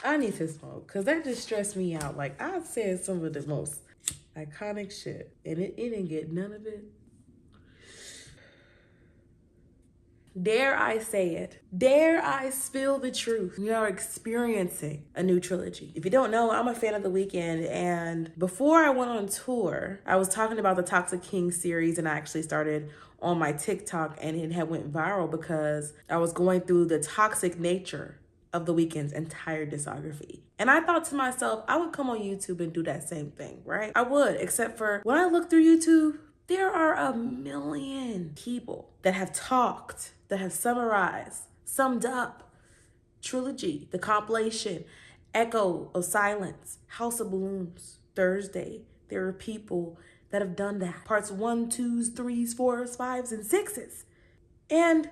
I need to smoke because that just stressed me out. Like, I said some of the most iconic shit and it didn't get none of it. Dare I say it? Dare I spill the truth? We are experiencing a new trilogy. If you don't know, I'm a fan of The Weeknd, and before I went on tour, I was talking about the Toxic King series, and I actually started on my TikTok, and it had went viral because I was going through the toxic nature of The Weeknd's entire discography. And I thought to myself, I would come on YouTube and do that same thing, right? I would, except for when I look through YouTube, there are a million people that have talked, that have summed up Trilogy, the compilation, Echo of Silence, House of Balloons, Thursday. There are people that have done that. Parts 1, 2s, 3s, 4s, 5s, and 6s. And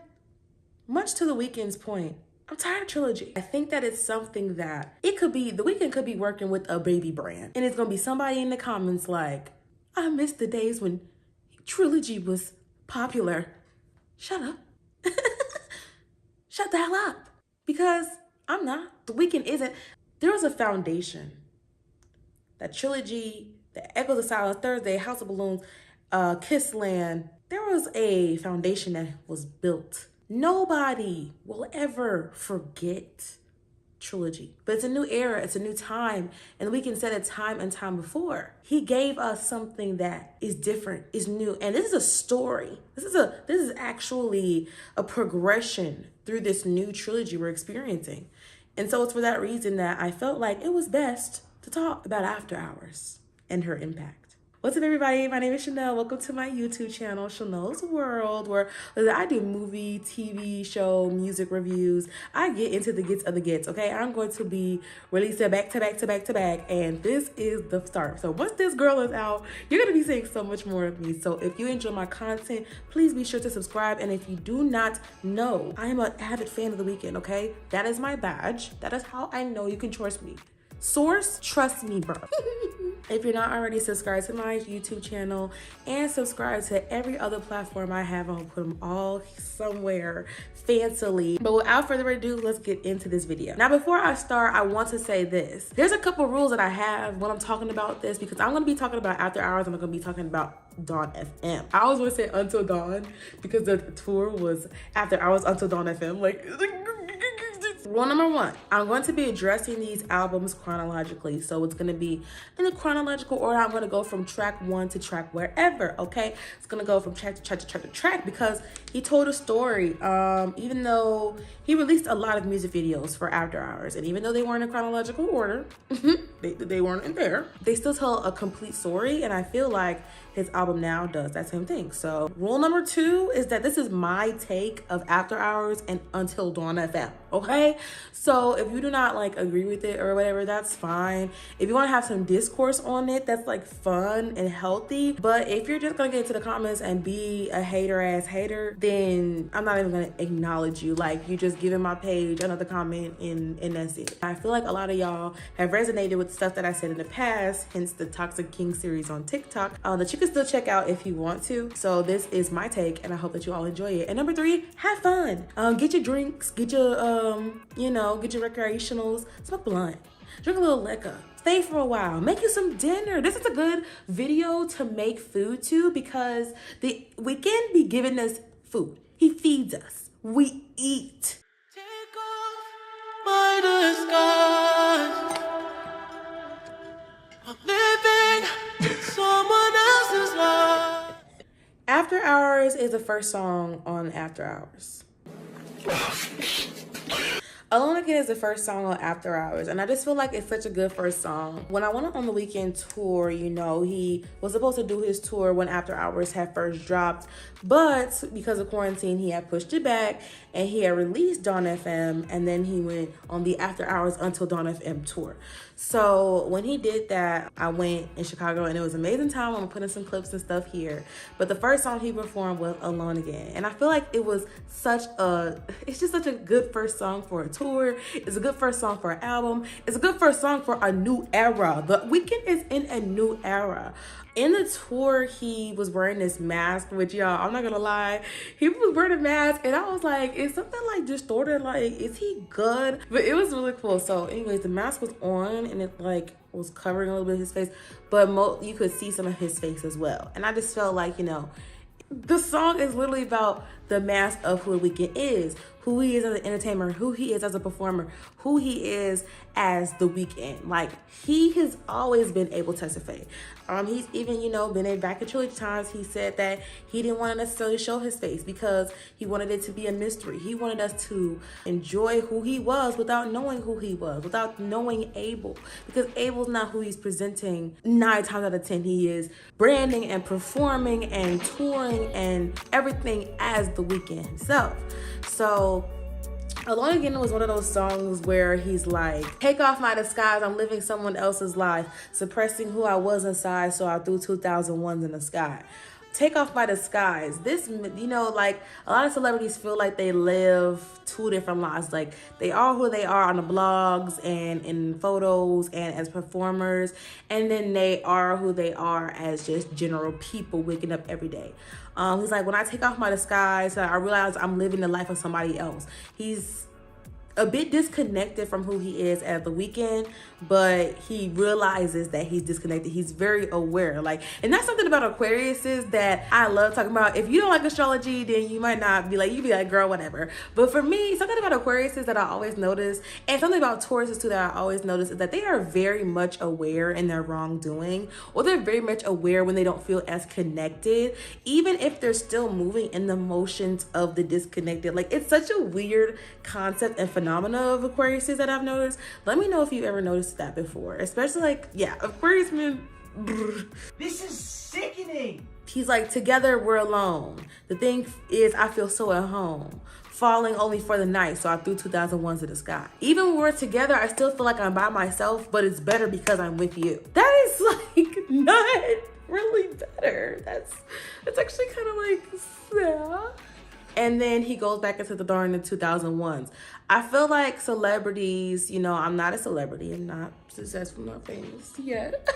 much to The Weeknd's point, I'm tired of Trilogy. I think that it's something that it could be, The Weeknd could be working with a baby brand. And it's gonna be somebody in the comments like, I miss the days when Trilogy was popular. Shut up. Shut the hell up. Because I'm not. The Weeknd isn't. There was a foundation. That Trilogy, the Echoes of Silence, Thursday, House of Balloons, Kissland. There was a foundation that was built. Nobody will ever forget Trilogy. But it's a new era, it's a new time, and we can set it time and time before. He gave us something that is different, is new, and this is a story. This is actually a progression through this new trilogy we're experiencing. And so it's for that reason that I felt like it was best to talk about After Hours and her impact. What's up, everybody? My name is Shanel. Welcome to my YouTube channel, Shanel's World, where I do movie, TV show, music reviews. I get into the gets of the gets, okay? I'm going to be releasing back to back to back to back, and this is the start. So once this girl is out, you're going to be seeing so much more of me. So if you enjoy my content, please be sure to subscribe. And if you do not know, I am an avid fan of The Weeknd, okay? That is my badge. That is how I know you can trust me. Source, trust me, bro. If you're not already subscribed to my YouTube channel and subscribe to every other platform I have, I'll put them all somewhere fancily. But without further ado, let's get into this video. Now, before I start, I want to say this. There's a couple rules that I have when I'm talking about this, because I'm going to be talking about After Hours and I'm going to be talking about Dawn FM. I always want to say Until Dawn because the tour was After Hours Until Dawn FM. Rule number 1, I'm going to be addressing these albums chronologically. So it's going to be in the chronological order. I'm going to go from track 1 to track wherever, okay? It's going to go from track to track to track to track because he told a story. Even though he released a lot of music videos for After Hours, and even though they weren't in chronological order, they weren't in there, they still tell a complete story, and I feel like his album now does that same thing. So rule number 2 is that this is my take of After Hours and Until Dawn FM, okay? So if you do not agree with it or whatever, that's fine. If you want to have some discourse on it, that's fun and healthy. But if you're just gonna get into the comments and be a hater-ass hater, then I'm not even gonna acknowledge you. You just giving my page another comment and that's it. I feel like a lot of y'all have resonated with stuff that I said in the past, hence the Toxic King series on TikTok, that you can still check out if you want to. So this is my take, and I hope that you all enjoy it. And number 3, have fun. Get your drinks, get your get your recreationals, smoke blunt, drink a little liquor, stay for a while, make you some dinner. This is a good video to make food to because the Weeknd be giving us food. He feeds us. We eat. Take off my disguise. I'm living someone else's life. After Hours is the first song on After Hours. Alone Again is the first song on After Hours, and I just feel like it's such a good first song. When I went on the Weeknd tour, he was supposed to do his tour when After Hours had first dropped, but because of quarantine, he had pushed it back, and he had released Dawn FM, and then he went on the After Hours Until Dawn FM tour. So when he did that, I went in Chicago, and it was an amazing time. I'm gonna put in some clips and stuff here, but the first song he performed was Alone Again, and I feel like it's just such a good first song for a tour. tour. It's a good first song for an album. It's a good first song for a new era. The Weeknd is in a new era. In the tour, he was wearing this mask, which y'all, I'm not gonna lie, he was wearing a mask and I was like, is something like distorted? Like, is he good? But it was really cool. So anyways, the mask was on and it like was covering a little bit of his face, but you could see some of his face as well. And I just felt like, you know, the song is literally about the mask of who Weeknd is, who he is as an entertainer, who he is as a performer, who he is as the Weeknd. Like, he has always been able to testify. He's even, you know, been back at Trilogy times. He said that he didn't want to necessarily show his face because he wanted it to be a mystery. He wanted us to enjoy who he was without knowing who he was, without knowing Abel, because Abel's not who he's presenting 9 times out of 10. He is branding and performing and touring and everything as the Weeknd himself. So Alone Again was one of those songs where he's like, take off my disguise, I'm living someone else's life, suppressing who I was inside, so I threw 2001s in the sky. Take off my disguise. This, you know, like a lot of celebrities feel like they live 2 different lives. Like they are who they are on the blogs and in photos and as performers, and then they are who they are as just general people waking up every day. He's like, when I take off my disguise, I realize I'm living the life of somebody else. He's a bit disconnected from who he is as the Weeknd, but he realizes that he's disconnected. He's very aware. Like, and that's something about Aquariuses that I love talking about. If you don't like astrology, then you might not be like, you'd be like, girl, whatever. But for me, something about Aquariuses that I always notice, and something about Tauruses too that I always notice, is that they are very much aware in their wrongdoing, or they're very much aware when they don't feel as connected, even if they're still moving in the motions of the disconnected. Like, it's such a weird concept and phenomena of Aquariuses that I've noticed. Let me know if you've ever noticed that before, especially like, yeah, Aquarius men. This is sickening. He's like, together we're alone. The thing is, I feel so at home. Falling only for the night, so I threw 2001s to the sky. Even when we're together, I still feel like I'm by myself, but it's better because I'm with you. That is like not really better. That's actually kind of like sad. And then he goes back into the during the 2001s. I feel like celebrities, you know, I'm not a celebrity. I'm not successful, not famous yet.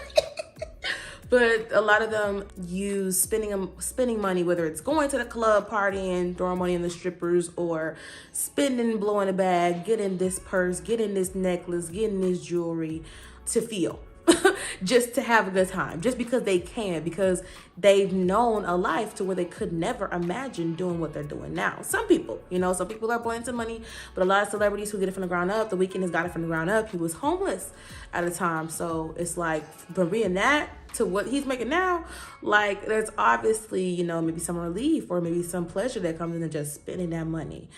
But a lot of them use spending money, whether it's going to the club, partying, throwing money in the strippers, or spending, blowing a bag, getting this purse, getting this necklace, getting this jewelry to feel. Just to have a good time, just because they can, because they've known a life to where they could never imagine doing what they're doing now. Some people, you know, some people are born into money, but a lot of celebrities who get it from the ground up, the Weeknd has got it from the ground up. He was homeless at a time, so it's like, from being that to what he's making now, like, there's obviously, you know, maybe some relief or maybe some pleasure that comes into just spending that money.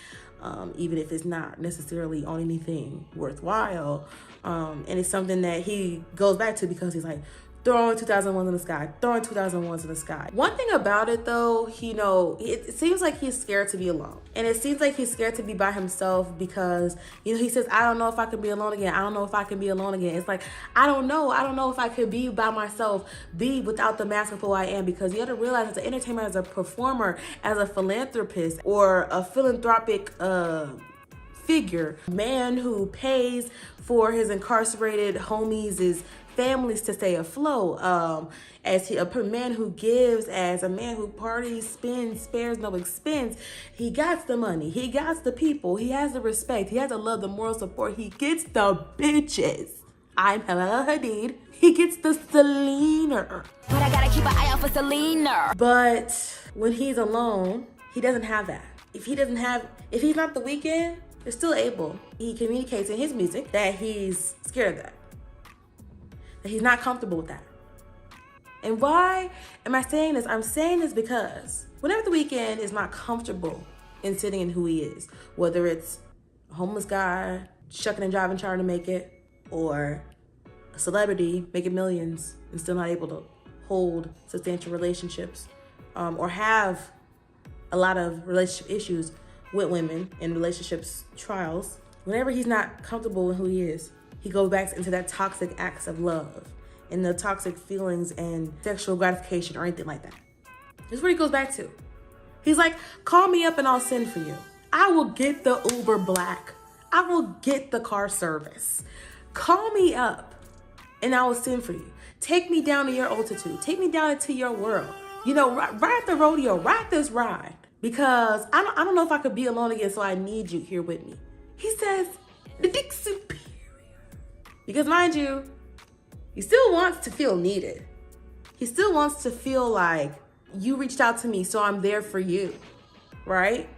Even if it's not necessarily on anything worthwhile. And it's something that he goes back to because he's like, throwing 2001s in the sky, throwing 2001s in the sky. One thing about it though, you know, it seems like he's scared to be alone. And it seems like he's scared to be by himself because, you know, he says, I don't know if I can be alone again. I don't know if I can be alone again. It's like, I don't know if I could be by myself, be without the mask of who I am, because you have to realize as an entertainer, as a performer, as a philanthropist, or a philanthropic figure, man who pays for his incarcerated homies' families to stay afloat, a man who gives, as a man who parties, spends, spares no expense. He got the money, he got the people, he has the respect, he has the love, the moral support, he gets the bitches. I'm Bella Hadid. He gets the Selena. But I gotta keep an eye out for Selena. But when he's alone, he doesn't have that. If he's not the Weeknd, they're still able. He communicates in his music that he's scared of that he's not comfortable with that. And why am I saying this? I'm saying this because whenever the Weeknd is not comfortable in sitting in who he is, whether it's a homeless guy shucking and driving trying to make it, or a celebrity making millions and still not able to hold substantial relationships, or have a lot of relationship issues with women in relationships trials, whenever he's not comfortable in who he is, he goes back into that toxic acts of love and the toxic feelings and sexual gratification or anything like that. This is what he goes back to. He's like, call me up and I'll send for you. I will get the Uber black. I will get the car service. Call me up and I will send for you. Take me down to your altitude. Take me down into your world. You know, ride the rodeo, ride this ride. Because I don't know if I could be alone again, so I need you here with me. He says, the dick's superior. Because mind you, he still wants to feel needed. He still wants to feel like you reached out to me, so I'm there for you, right?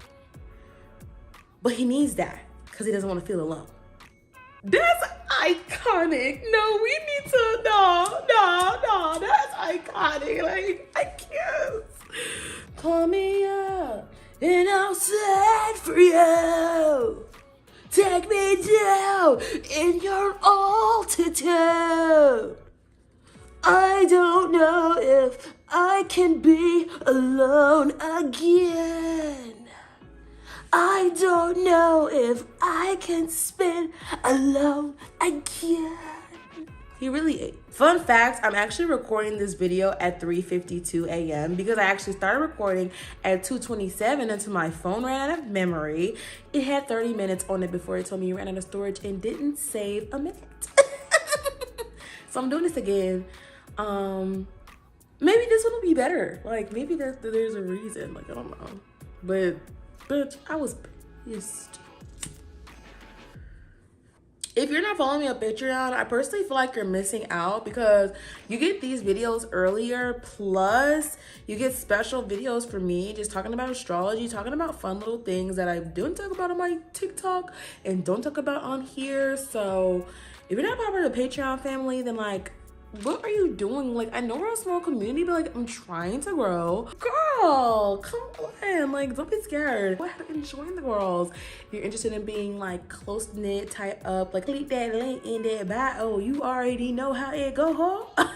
But he needs that because he doesn't want to feel alone. That's iconic. No, we need to, no, that's iconic. Like, I can't. Call me up and I'll send for you. Take me down in your altitude. I don't know if I can be alone again. I don't know if I can spend alone again. He really ate. Fun fact, I'm actually recording this video at 3:52 a.m. because I actually started recording at 2:27 until my phone ran out of memory. It had 30 minutes on it before it told me it ran out of storage and didn't save a minute. So I'm doing this again. Maybe this one will be better. Like, maybe there's a reason. Like, I don't know. But, bitch, I was pissed. If you're not following me on Patreon, I personally feel like you're missing out because you get these videos earlier, plus you get special videos from me just talking about astrology, talking about fun little things that I don't talk about on my TikTok and don't talk about on here. So if you're not part of the Patreon family, then like, what are you doing? Like, I know we're a small community, but like, I'm trying to grow. Girl, come on. Like, don't be scared. Go ahead and join the girls. If you're interested in being like close-knit, tied up, like click that link in that bio. You already know how it go, huh?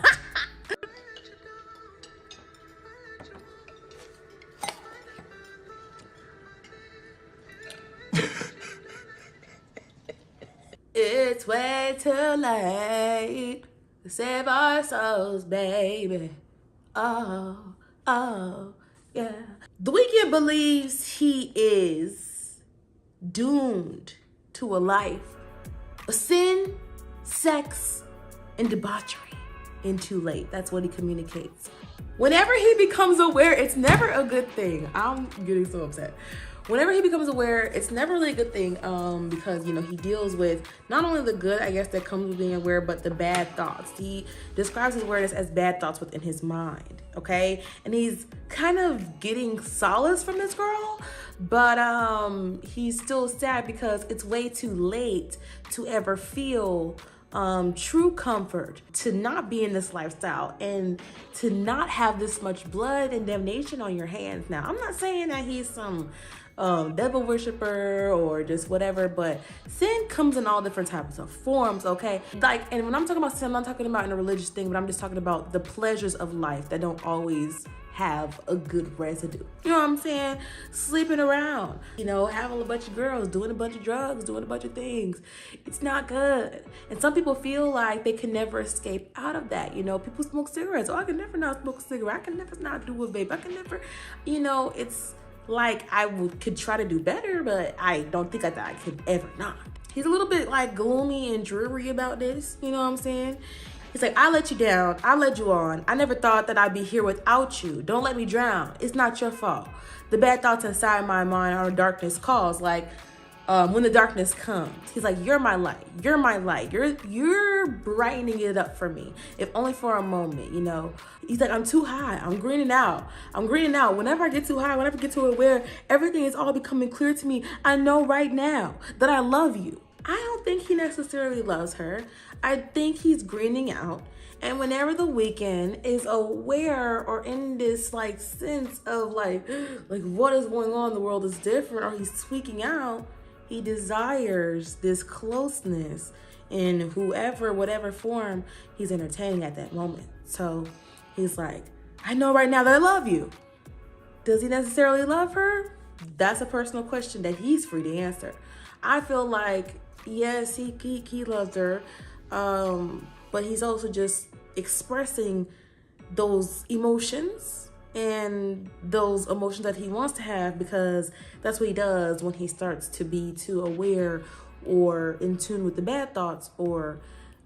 It's way too late to save our souls, baby. Oh, yeah. The Weeknd believes he is doomed to a life of sin, sex, and debauchery in too late. That's what he communicates. Whenever he becomes aware, it's never a good thing. I'm getting so upset. Whenever he becomes aware, it's never really a good thing because, you know, he deals with not only the good, I guess, that comes with being aware, but the bad thoughts. He describes his awareness as bad thoughts within his mind, okay? And he's kind of getting solace from this girl, but he's still sad because it's way too late to ever feel true comfort, to not be in this lifestyle and to not have this much blood and damnation on your hands. Now, I'm not saying that he's some devil worshiper or just whatever, but sin comes in all different types of forms, okay? Like, and when I'm talking about sin, I'm not talking about in a religious thing, but I'm just talking about the pleasures of life that don't always have a good residue. You know what I'm saying? Sleeping around, you know, having a bunch of girls, doing a bunch of drugs, doing a bunch of things. It's not good. And some people feel like they can never escape out of that. You know, people smoke cigarettes. Oh, I can never not smoke a cigarette. I can never not do a vape. I can never, you know, it's like I could try to do better, but I don't think that I could ever not. He's a little bit like gloomy and dreary about this. You know what I'm saying? He's like, I let you down. I led you on. I never thought that I'd be here without you. Don't let me drown. It's not your fault. The bad thoughts inside my mind are darkness calls. Like, when the darkness comes, he's like, you're my light. You're my light. You're brightening it up for me, if only for a moment, you know. He's like, I'm too high. I'm greening out. I'm greening out. Whenever I get too high, whenever I get to it where everything is all becoming clear to me, I know right now that I love you. I don't think he necessarily loves her. I think he's greening out. And whenever the Weeknd is aware or in this like sense of like what is going on, the world is different, or he's tweaking out, he desires this closeness in whoever, whatever form he's entertaining at that moment. So he's like, I know right now that I love you. Does he necessarily love her? That's a personal question that he's free to answer. I feel like, yes, he loves her, but he's also just expressing those emotions and those emotions that he wants to have, because that's what he does when he starts to be too aware or in tune with the bad thoughts or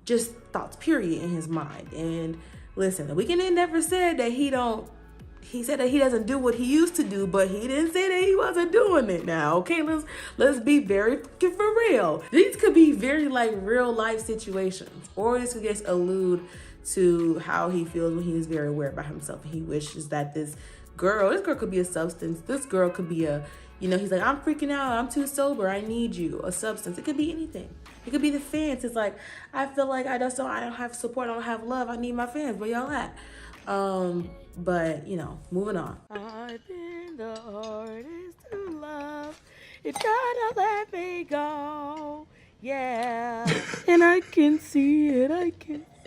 just thoughts period in his mind. And listen, the Weeknd never said that he said that he doesn't do what he used to do, but he didn't say that he wasn't doing it now. Okay, let's be very fucking for real. These could be very like real life situations, or this could just allude to how he feels when he is very aware about himself. He wishes that this girl could be a substance. This girl could be a, he's like, I'm freaking out. I'm too sober. I need you. A substance. It could be anything. It could be the fans. It's like, I feel like I don't have support. I don't have love. I need my fans. Where y'all at? But, moving on. I've been the hardest to love. It's trying to let me go. Yeah. And I can see it.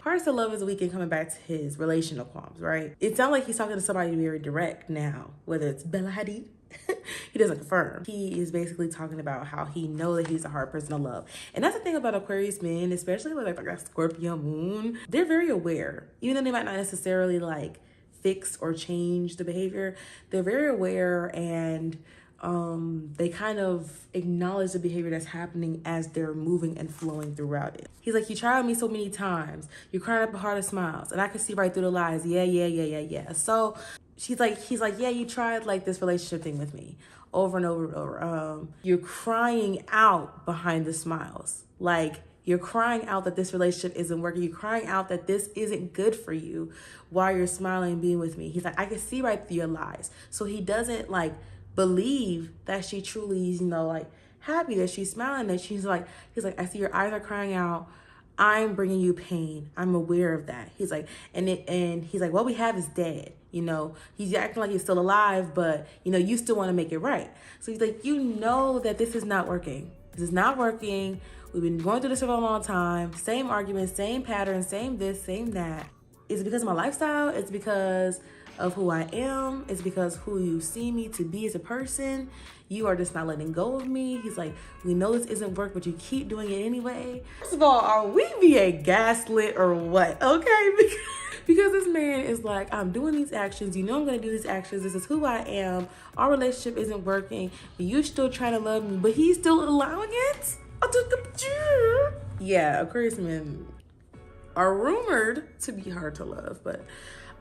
Hardest to love is Weeknd coming back to his relational qualms, right? It sounds like he's talking to somebody very direct now, whether it's Bella Hadid. He doesn't confirm. He is basically talking about how he knows that he's a hard person to love. And that's the thing about Aquarius men, especially with like a Scorpio moon. They're very aware. Even though they might not necessarily like fix or change the behavior, they're very aware, and they kind of acknowledge the behavior that's happening as they're moving and flowing throughout it. He's like, you tried me so many times. You're crying up a heart of smiles, and I can see right through the lies. Yeah. So he's like, yeah, you tried like this relationship thing with me over and over and over. You're crying out behind the smiles. Like, you're crying out that this relationship isn't working. You're crying out that this isn't good for you while you're smiling and being with me. He's like, I can see right through your lies. So he doesn't like believe that she truly is, like happy, that she's smiling, that he's like, I see your eyes are crying out. I'm bringing you pain. I'm aware of that. He's like, and he's like, what we have is dead. He's acting like he's still alive, but you still want to make it right. So he's like, that this is not working. This is not working. We've been going through this for a long time. Same arguments, same patterns, same this, same that. Is it because of my lifestyle? It's because of who I am. It's because who you see me to be as a person. You are just not letting go of me. He's like, we know this isn't work, but you keep doing it anyway. First of all, are we being gaslit or what? Okay, because this man is like, I'm doing these actions. I'm going to do these actions. This is who I am. Our relationship isn't working. You're still trying to love me, but he's still allowing it? Yeah, Aquarius men are rumored to be hard to love, but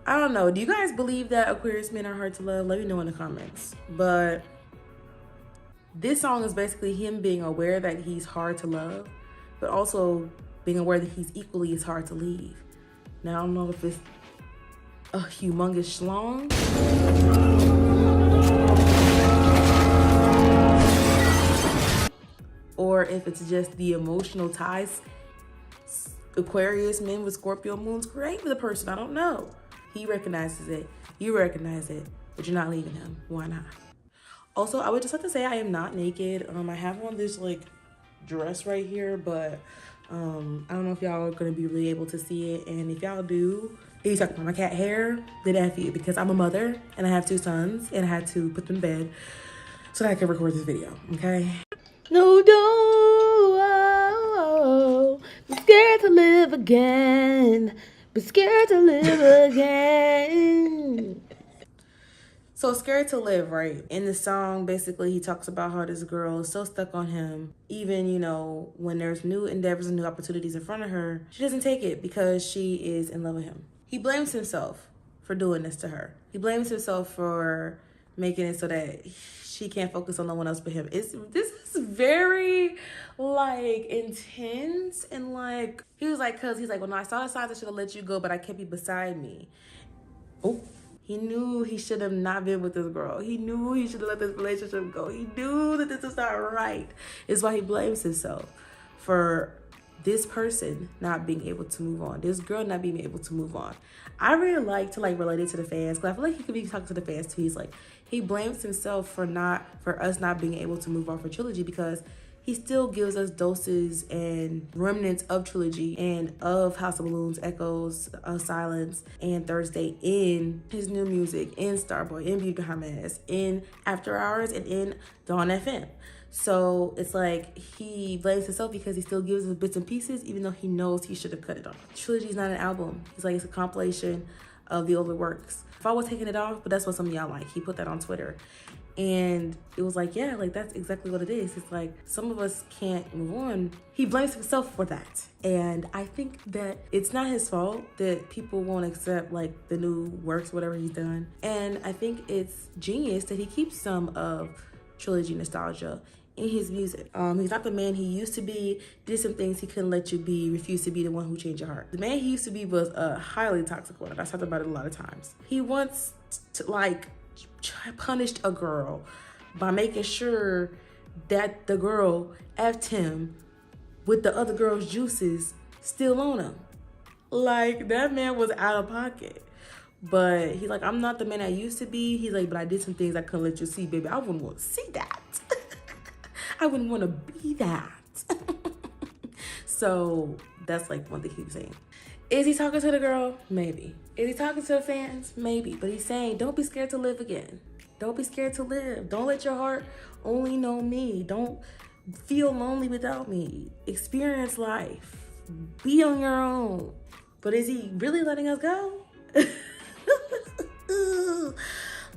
I don't know. Do you guys believe that Aquarius men are hard to love? Let me know in the comments. But this song is basically him being aware that he's hard to love, but also being aware that he's equally as hard to leave. Now, I don't know if it's a humongous schlong, or if it's just the emotional ties Aquarius men with Scorpio moons create with a person. I don't know. He recognizes it. You recognize it, but you're not leaving him. Why not? Also, I would just have to say I am not naked. I have on this like dress right here, but I don't know if y'all are gonna be really able to see it. And if y'all do, if you talk about my cat hair, then F you, because I'm a mother and I have 2 sons and I had to put them to bed so that I could record this video, okay? No, don't. I'm scared to live again. But scared to live again. So scared to live, right? In the song, basically, he talks about how this girl is so stuck on him. Even, when there's new endeavors and new opportunities in front of her, she doesn't take it because she is in love with him. He blames himself for doing this to her. He blames himself for making it so that she can't focus on no one else but him. This is very like intense, and like he was like, when I saw the signs I should have let you go, but I kept you beside me. Oh, he knew he should have not been with this girl. He knew he should have let this relationship go. He knew that this is not right. It's why he blames himself for this person not being able to move on, this girl not being able to move on. I really like to relate it to the fans, because I feel like he could be talking to the fans too. He's like, he blames himself for us not being able to move on for Trilogy, because he still gives us doses and remnants of Trilogy and of House of Balloons, Echoes of Silence, and Thursday in his new music, in Starboy, in Beauty Behind Mask, in After Hours, and in Dawn FM. So it's like he blames himself because he still gives us bits and pieces, even though he knows he should have cut it off. Trilogy is not an album. He's like, it's a compilation of the older works. If I was taking it off, but that's what some of y'all like. He put that on Twitter. And it was like, yeah, like that's exactly what it is. It's like some of us can't move on. He blames himself for that. And I think that it's not his fault that people won't accept like the new works, whatever he's done. And I think it's genius that he keeps some of Trilogy nostalgia in his music. He's not the man he used to be, did some things he couldn't let you be, refused to be the one who changed your heart. The man he used to be was a highly toxic one. I've talked about it a lot of times. He wants to like punished a girl by making sure that the girl effed him with the other girl's juices still on him. Like, that man was out of pocket. But he's like, I'm not the man I used to be. He's like, but I did some things I couldn't let you see, baby. I wouldn't want to see that. I wouldn't want to be that. So that's like one thing he was saying. Is he talking to the girl? Maybe. Is he talking to the fans? Maybe. But he's saying, don't be scared to live again. Don't be scared to live. Don't let your heart only know me. Don't feel lonely without me. Experience life. Be on your own. But is he really letting us go?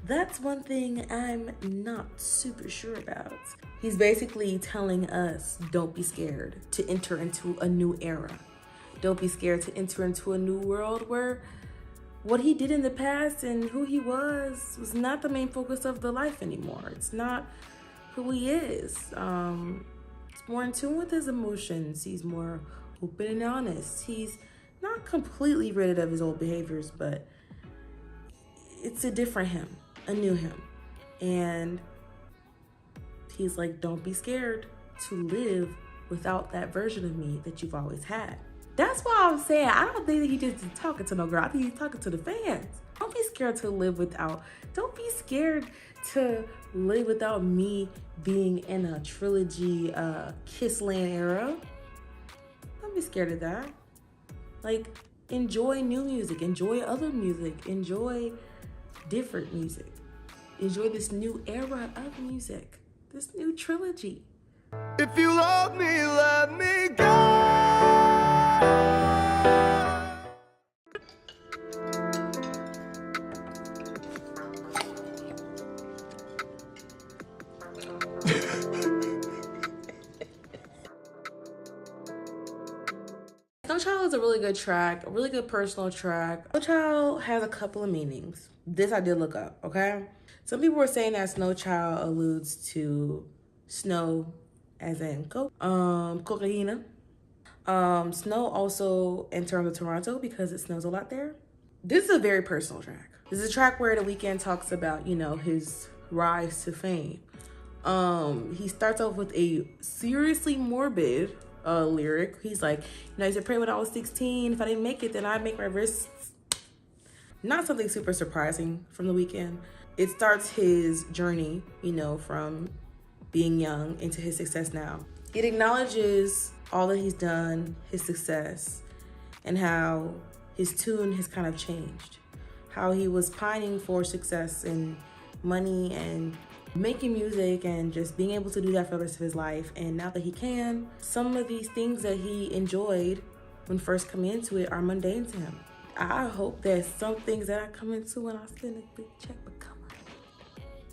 That's one thing I'm not super sure about. He's basically telling us, don't be scared to enter into a new era. Don't be scared to enter into a new world where what he did in the past and who he was not the main focus of the life anymore. It's not who he is. He's more in tune with his emotions. He's more open and honest. He's not completely rid of his old behaviors, but it's a different him, a new him. And he's like, don't be scared to live without that version of me that you've always had. That's why I'm saying, I don't think that he just talking to no girl. I think he's talking to the fans. Don't be scared to live without. Don't be scared to live without me being in a Trilogy Kissland era. Don't be scared of that. Like, enjoy new music. Enjoy other music. Enjoy different music. Enjoy this new era of music. This new trilogy. If you love me, let me go. No Child is a really good track, a really good personal track. No Child has a couple of meanings. This I did look up, okay? Some people were saying that Snow Child alludes to snow, as in cocaine. Snow also in terms of Toronto because it snows a lot there. This is a very personal track. This is a track where The Weeknd talks about, you know, his rise to fame. He starts off with a seriously morbid lyric. He's like, you know, I used to pray when I was 16. If I didn't make it, then I'd make my wrists. Not something super surprising from The Weeknd. It starts his journey, you know, from being young into his success now. It acknowledges all that he's done, his success, and how his tune has kind of changed. How he was pining for success and money and making music and just being able to do that for the rest of his life. And now that he can, some of these things that he enjoyed when first coming into it are mundane to him. I hope that some things that I come into when I spend a big check become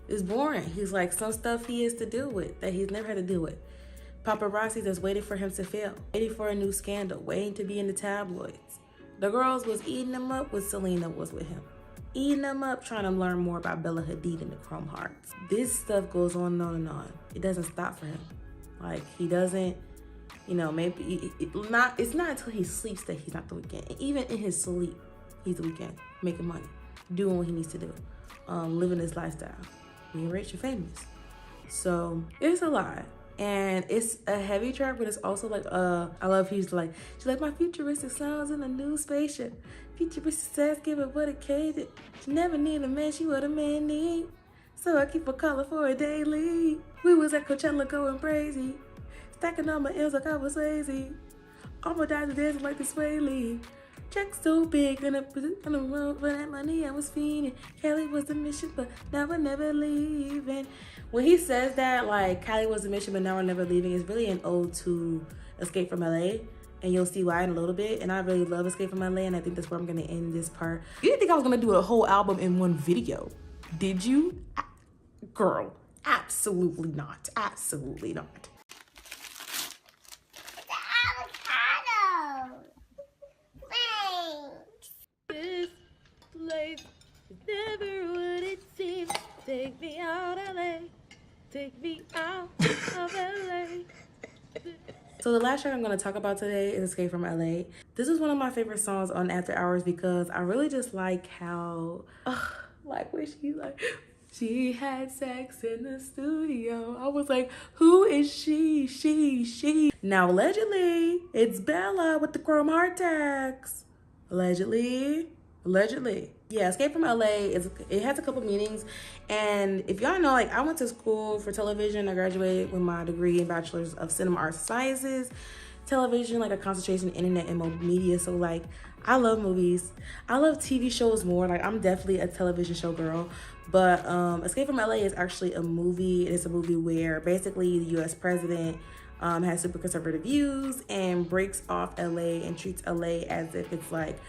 it's boring. He's like, some stuff he has to deal with that he's never had to deal with. Paparazzi that's waiting for him to fail, waiting for a new scandal, waiting to be in the tabloids. The girls was eating him up when Selena was with him. Eating him up, trying to learn more about Bella Hadid and the Chrome Hearts. This stuff goes on and on and on. It doesn't stop for him. Like, he doesn't, you know, maybe, it's not until he sleeps that he's not The Weeknd. Even in his sleep, he's The Weeknd, making money, doing what he needs to do, living his lifestyle, being rich and famous. So, it's a lot. And it's a heavy track, but it's also like, I love he's like, she's like, my futuristic sounds in a new spaceship. Futuristic says, give it what it catered. She never need a man, she what a man need. So I keep a collar for a daily. We was at Coachella going crazy. Stacking on my L's like I was lazy. All my dads dancing like the Sway Lee. Check so big, and put it on the road for that money I was feeding. Kelly was the mission, but now we're never leaving. When he says that, like, Kelly was the mission, but now we're never leaving, it's really an ode to Escape from LA. And you'll see why in a little bit. And I really love Escape from LA, and I think that's where I'm gonna end this part. You didn't think I was gonna do a whole album in one video, did you? Girl, absolutely not. Absolutely not. Avocado. Thanks. This place is never what it seems. Take me out, LA. Take me out of LA. So the last track I'm going to talk about today is Escape from LA. This is one of my favorite songs on After Hours because I really just like how, like when she had sex in the studio. I was like, who is she? She. Now allegedly, it's Bella with the chrome heart tags. Allegedly. Yeah, Escape from LA it has a couple meanings, and if y'all know, like I went to school for television. I graduated with my degree in Bachelor's of Cinema Arts Sciences, television, like a concentration in internet and multimedia. So like I love movies, I love TV shows more. Like I'm definitely a television show girl. But Escape from LA is actually a movie. It's a movie where basically the U.S. president has super conservative views and breaks off LA and treats LA as if it's like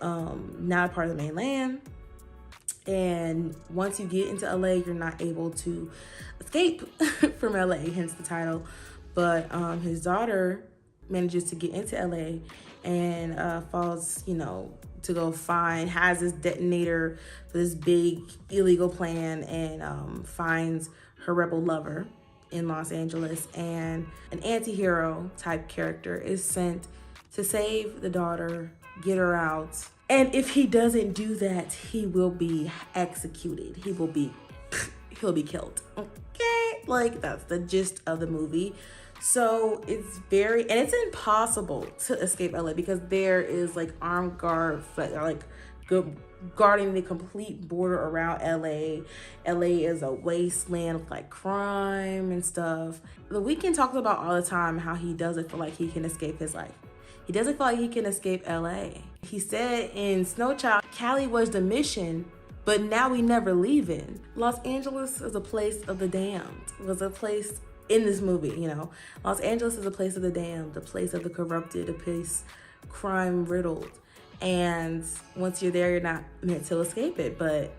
not a part of the mainland. And once you get into LA, you're not able to escape from LA, hence the title. But his daughter manages to get into LA and falls, to go has this detonator for this big illegal plan, and finds her rebel lover in Los Angeles. And an anti-hero type character is sent to save the daughter, get her out. And if he doesn't do that, he will be executed. He'll be killed. Okay? Like that's the gist of the movie. So it's impossible to escape LA because there is like armed guards that are like guarding the complete border around LA. LA is a wasteland of like crime and stuff. The Weeknd talks about all the time how he doesn't feel like he can escape his life. He doesn't feel like he can escape LA. He said in Snow Child, Cali was the mission, but now we never leaving. Los Angeles is a place of the damned. It was a place in this movie, Los Angeles is a place of the damned, a place of the corrupted, a place crime riddled. And once you're there, you're not meant to escape it. But,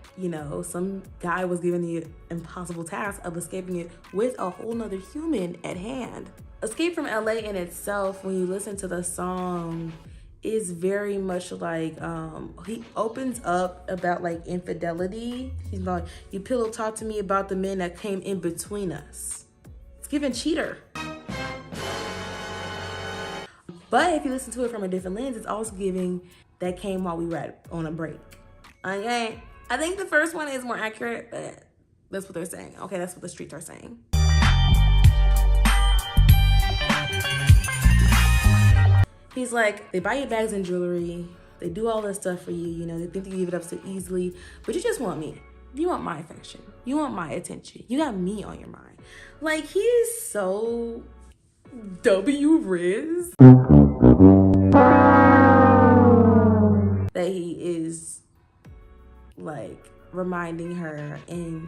some guy was given the impossible task of escaping it with a whole nother human at hand. Escape from LA in itself, when you listen to the song, is very much like, he opens up about like infidelity. He's like, you pillow talk to me about the men that came in between us. It's giving cheater. But if you listen to it from a different lens, it's also giving that came while we were on a break. Okay, I think the first one is more accurate, but that's what they're saying. Okay, that's what the streets are saying. He's like, they buy you bags and jewelry. They do all this stuff for you. They think you give it up so easily, but you just want me. You want my affection. You want my attention. You got me on your mind. Like, he is so W-Riz that he is like reminding her and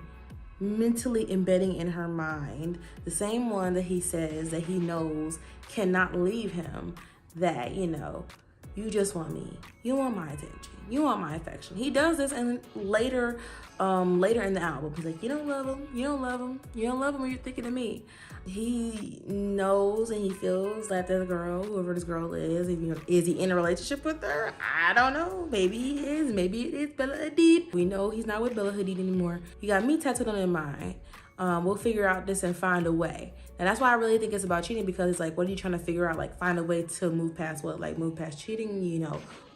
mentally embedding in her mind the same one that he says that he knows cannot leave him, that you just want me, you want my attention, you want my affection. He does this, and later in the album he's like, you don't love him, you don't love him, you don't love him when you're thinking of me. He knows and he feels that there's a girl, whoever this girl is. Is he in a relationship with her? I don't know. Maybe he is. Maybe it is Bella Hadid. We know he's not with Bella Hadid anymore. You got me tattooed on his mind. We'll figure out this and find a way. And that's why I really think it's about cheating, because it's like, what are you trying to figure out? Like, find a way to move past what? Like, move past cheating,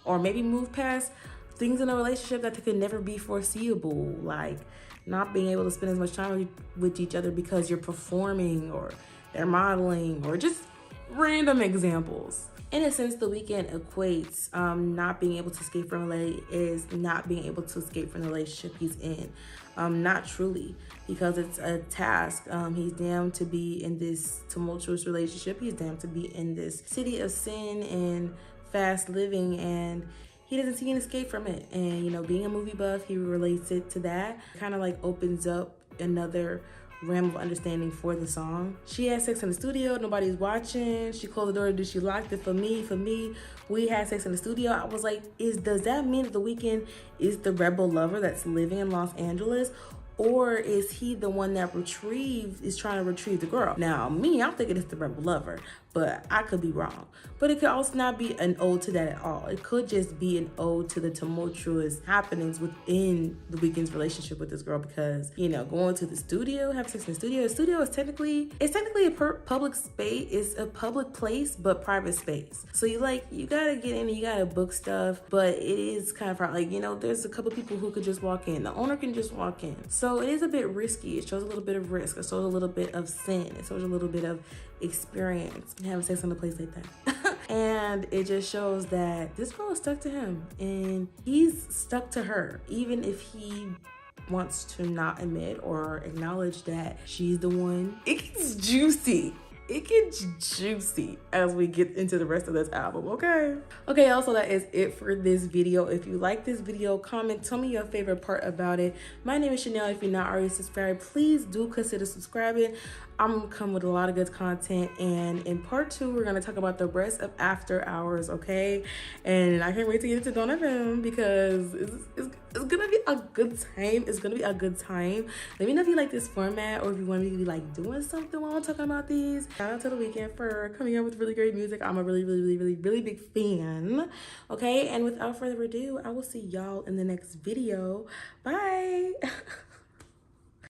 or maybe move past things in a relationship that could never be foreseeable. Like, not being able to spend as much time with each other because you're performing or they're modeling, or just random examples. In a sense, The Weeknd equates not being able to escape from LA is not being able to escape from the relationship he's in. Not truly, because it's a task. He's damned to be in this tumultuous relationship. He's damned to be in this city of sin and fast living, and he doesn't see an escape from it. And, being a movie buff, he relates it to that. Kind of like opens up another realm of understanding for the song. She had sex in the studio, nobody's watching. She closed the door, she locked it for me. We had sex in the studio. I was like, does that mean that The Weeknd is the rebel lover that's living in Los Angeles? Or is he the one that is trying to retrieve the girl? Now, me, I'm thinking it's the rebel lover, but I could be wrong. But it could also not be an ode to that at all. It could just be an ode to the tumultuous happenings within the Weeknd's relationship with this girl, because, you know, going to the studio, having sex in the studio is technically a public space. It's a public place, but private space. So you gotta get in and you gotta book stuff, but it is kind of hard. Like, you know, there's a couple people who could just walk in. The owner can just walk in. So it is a bit risky. It shows a little bit of risk. It shows a little bit of sin. It shows a little bit of experience having sex in a place like that. And it just shows that this girl is stuck to him and he's stuck to her, even if he wants to not admit or acknowledge that she's the one. It gets juicy. It gets juicy as we get into the rest of this album, okay? Okay, also that is it for this video. If you like this video, comment, tell me your favorite part about it. My name is Shanel. If you're not already subscribed, please do consider subscribing. I'm gonna come with a lot of good content, and in part 2, we're gonna talk about the rest of After Hours, okay? And I can't wait to get into Dawn FM because it's gonna be a good time. It's gonna be a good time. Let me know if you like this format or if you want me to be like doing something while I'm talking about these. Shout out to The Weeknd for coming up with really great music. I'm a really big fan. Okay, and without further ado, I will see y'all in the next video. Bye.